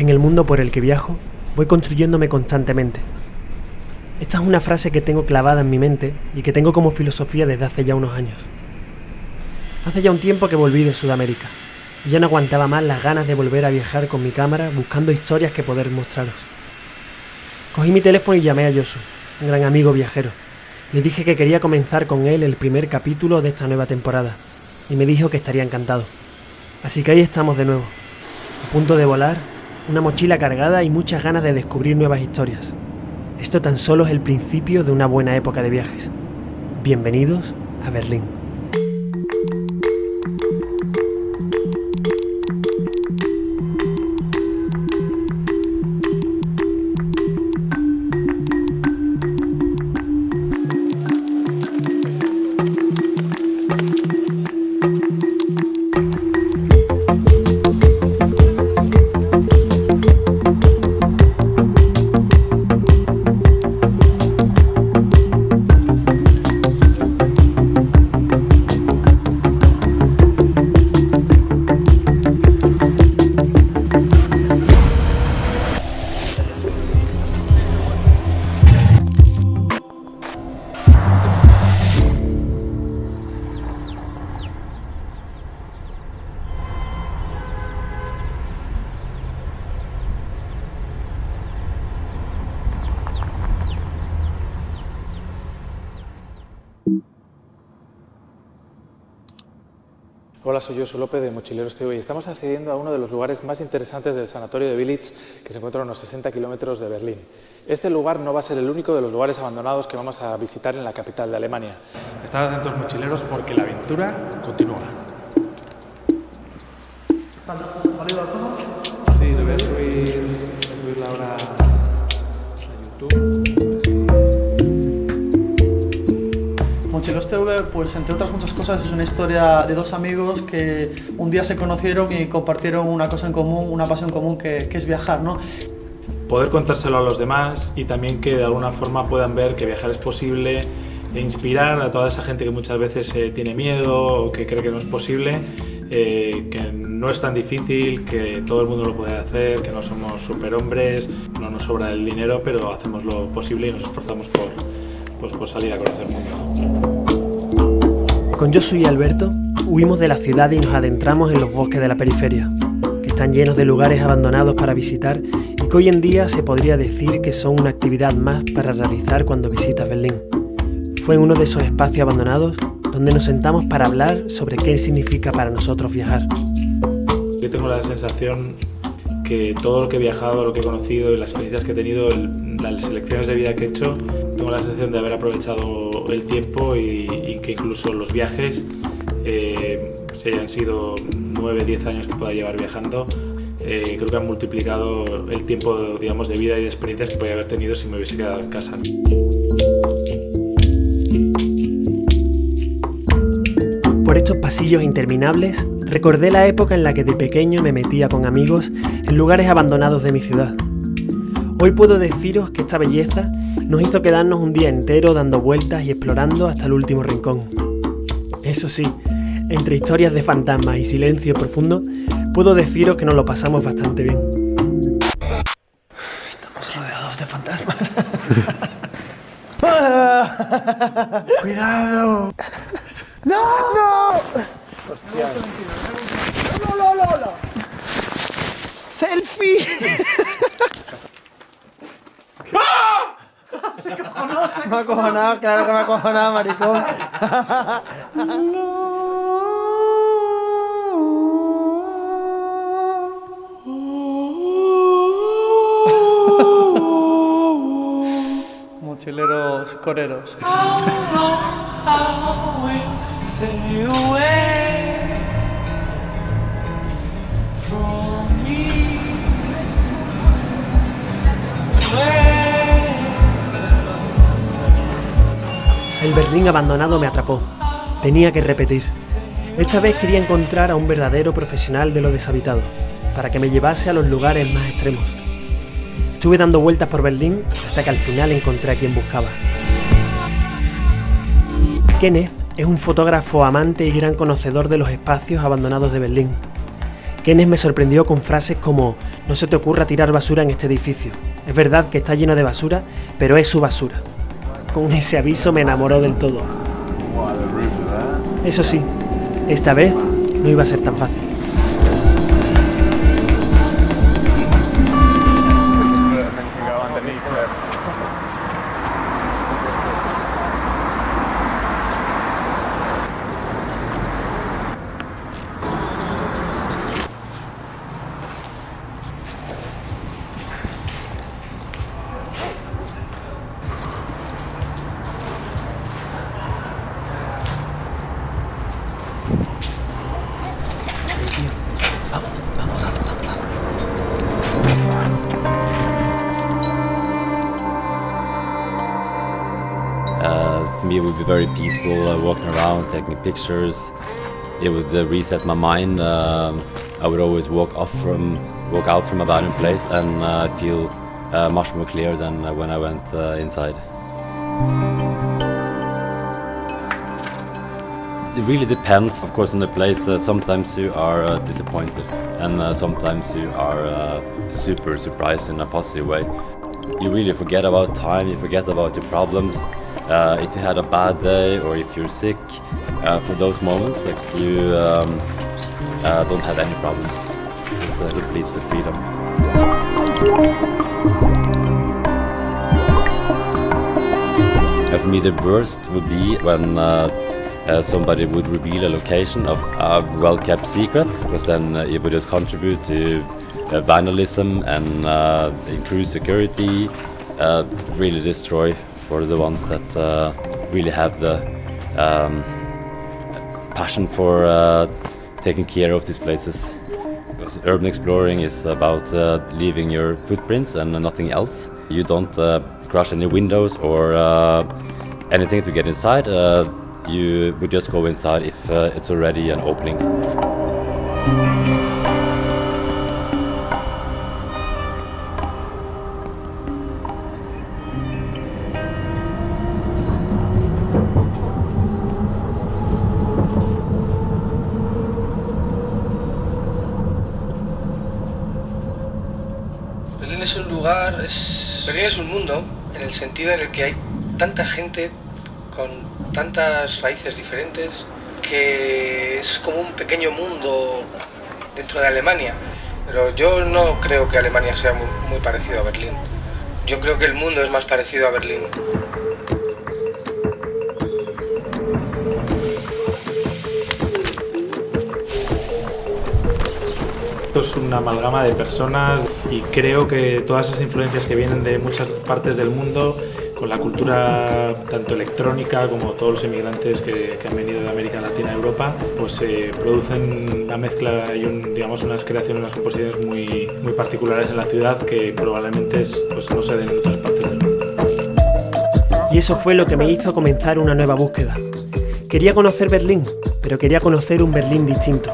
En el mundo por el que viajo, voy construyéndome constantemente. Esta es una frase que tengo clavada en mi mente y que tengo como filosofía desde hace ya unos años. Hace ya un tiempo que volví de Sudamérica y ya no aguantaba más las ganas de volver a viajar con mi cámara buscando historias que poder mostraros. Cogí mi teléfono y llamé a Josu, un gran amigo viajero. Le dije que quería comenzar con él el primer capítulo de esta nueva temporada y me dijo que estaría encantado. Así que ahí estamos de nuevo, a punto de volar, una mochila cargada y muchas ganas de descubrir nuevas historias. Esto tan solo es el principio de una buena época de viajes. Bienvenidos a Berlín. Hola, soy Josu López de Mochileros TV y estamos accediendo a uno de los lugares más interesantes del sanatorio de Villach, que se encuentra a unos 60 kilómetros de Berlín. Este lugar no va a ser el único de los lugares abandonados que vamos a visitar en la capital de Alemania. Estad atentos, mochileros, porque la aventura continúa. Sí, lo voy a subirla ahora a YouTube. Mochileros TV, pues entre otras muchas cosas, es una historia de dos amigos que un día se conocieron y compartieron una cosa en común, una pasión común que es viajar, ¿no? Poder contárselo a los demás y también que de alguna forma puedan ver que viajar es posible e inspirar a toda esa gente que muchas veces tiene miedo o que cree que no es posible, que no es tan difícil, que todo el mundo lo puede hacer, que no somos superhombres, no nos sobra el dinero, pero hacemos lo posible y nos esforzamos por salir a conocer el mundo. Con Josu y Alberto huimos de la ciudad y nos adentramos en los bosques de la periferia, que están llenos de lugares abandonados para visitar y que hoy en día se podría decir que son una actividad más para realizar cuando visitas Berlín. Fue en uno de esos espacios abandonados donde nos sentamos para hablar sobre qué significa para nosotros viajar. Yo tengo la sensación que todo lo que he viajado, lo que he conocido y las experiencias que he tenido, las selecciones de vida que he hecho, tengo la sensación de haber aprovechado el tiempo y que incluso los viajes, si hayan sido 9, 10 años que pueda llevar viajando, creo que han multiplicado el tiempo, digamos, de vida y de experiencias que podría haber tenido si me hubiese quedado en casa. Por estos pasillos interminables, recordé la época en la que de pequeño me metía con amigos en lugares abandonados de mi ciudad. Hoy puedo deciros que esta belleza nos hizo quedarnos un día entero dando vueltas y explorando hasta el último rincón. Eso sí, entre historias de fantasmas y silencio profundo, puedo deciros que nos lo pasamos bastante bien. Estamos rodeados de fantasmas. ¡Cuidado! ¡No! ¡No! Hostia. ¡No! ¡Selfie! Se acojonó. Me ha acojonado, claro que me ha acojonado, maricón. Mochileros coreros. El Berlín abandonado me atrapó. Tenía que repetir. Esta vez quería encontrar a un verdadero profesional de lo deshabitado, para que me llevase a los lugares más extremos. Estuve dando vueltas por Berlín hasta que al final encontré a quien buscaba. Kenneth es un fotógrafo amante y gran conocedor de los espacios abandonados de Berlín. Kenneth me sorprendió con frases como: no se te ocurra tirar basura en este edificio. Es verdad que está lleno de basura, pero es su basura. Con ese aviso me enamoró del todo. Eso sí, esta vez no iba a ser tan fácil. For me, it would be very peaceful, walking around, taking pictures. It would reset my mind. I would always walk out from a violent place and feel much more clear than when I went inside. It really depends, of course, on the place. Sometimes you are disappointed, and sometimes you are super surprised in a positive way. You really forget about time, you forget about your problems. If you had a bad day or if you're sick, for those moments, like you don't have any problems. It's complete freedom. For me, the worst would be when somebody would reveal a location of a well-kept secret, because then it would just contribute to vandalism and increase security, really destroy for the ones that really have the passion for taking care of these places. Because urban exploring is about leaving your footprints and nothing else. You don't crush any windows or anything to get inside. You would just go inside if it's already an opening. Berlín es un lugar, Berlín es un mundo en el sentido en el que hay tanta gente con tantas raíces diferentes que es como un pequeño mundo dentro de Alemania. Pero yo no creo que Alemania sea muy parecido a Berlín. Yo creo que el mundo es más parecido a Berlín. Es una amalgama de personas y creo que todas esas influencias que vienen de muchas partes del mundo, con la cultura tanto electrónica como todos los inmigrantes que han venido de América Latina a Europa, pues producen una mezcla y unas creaciones, unas composiciones muy particulares en la ciudad que probablemente pues, no se den en otras partes del mundo. Y eso fue lo que me hizo comenzar una nueva búsqueda. Quería conocer Berlín, pero quería conocer un Berlín distinto,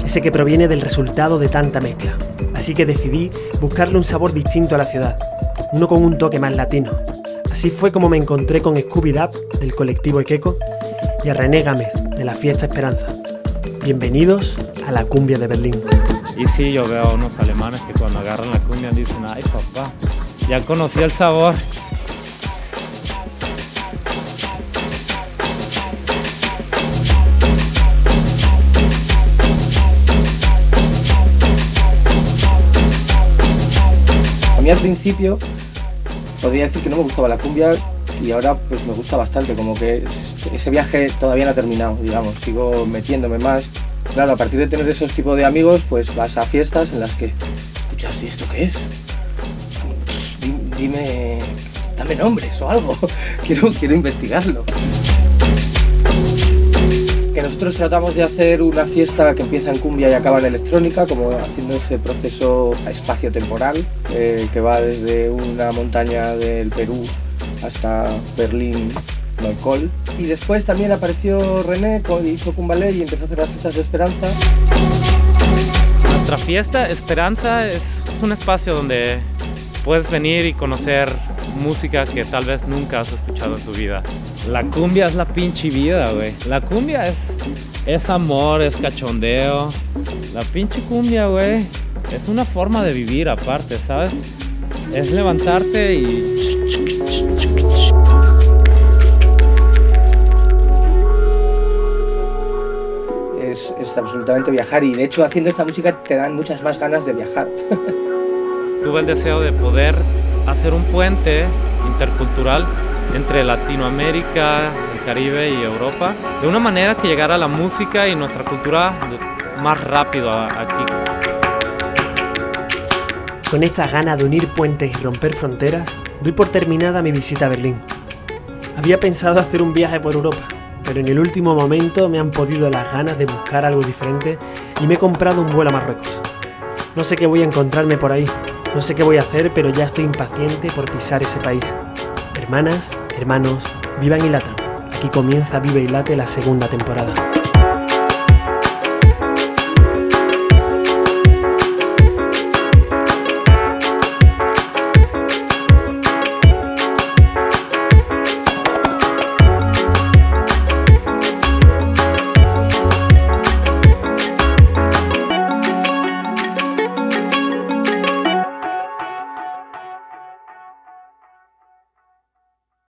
ese que proviene del resultado de tanta mezcla. Así que decidí buscarle un sabor distinto a la ciudad, uno con un toque más latino. Así fue como me encontré con Scooby Dub, del colectivo Ekeko, y a René Gámez, de la Fiesta Esperanza. Bienvenidos a la cumbia de Berlín. Y sí, yo veo a unos alemanes que cuando agarran la cumbia dicen: ay papá, ya conocí el sabor. A mí al principio podría decir que no me gustaba la cumbia y ahora pues me gusta bastante, como que ese viaje todavía no ha terminado, digamos, sigo metiéndome más. Claro, a partir de tener esos tipos de amigos, pues vas a fiestas en las que escuchas: ¿y esto qué es? Dime, dame nombres o algo, quiero investigarlo. Que nosotros tratamos de hacer una fiesta que empieza en cumbia y acaba en electrónica, como haciendo ese proceso espacio-temporal que va desde una montaña del Perú hasta Berlín, Neukölln. Y después también apareció René, hizo Cumbalé y empezó a hacer las fiestas de Esperanza. Nuestra fiesta Esperanza es un espacio donde puedes venir y conocer música que tal vez nunca has escuchado en tu vida. La cumbia es la pinche vida, güey. La cumbia es amor, es cachondeo. La pinche cumbia, güey, es una forma de vivir aparte, ¿sabes? Es levantarte y... Es absolutamente viajar, y de hecho haciendo esta música te dan muchas más ganas de viajar. Tuve el deseo de poder hacer un puente intercultural entre Latinoamérica, el Caribe y Europa, de una manera que llegara la música y nuestra cultura más rápido aquí. Con estas ganas de unir puentes y romper fronteras, doy por terminada mi visita a Berlín. Había pensado hacer un viaje por Europa, pero en el último momento me han podido las ganas de buscar algo diferente y me he comprado un vuelo a Marruecos. No sé qué voy a encontrarme por ahí, no sé qué voy a hacer, pero ya estoy impaciente por pisar ese país. Hermanas, hermanos, vivan y latan. Aquí comienza Vive y Late la segunda temporada.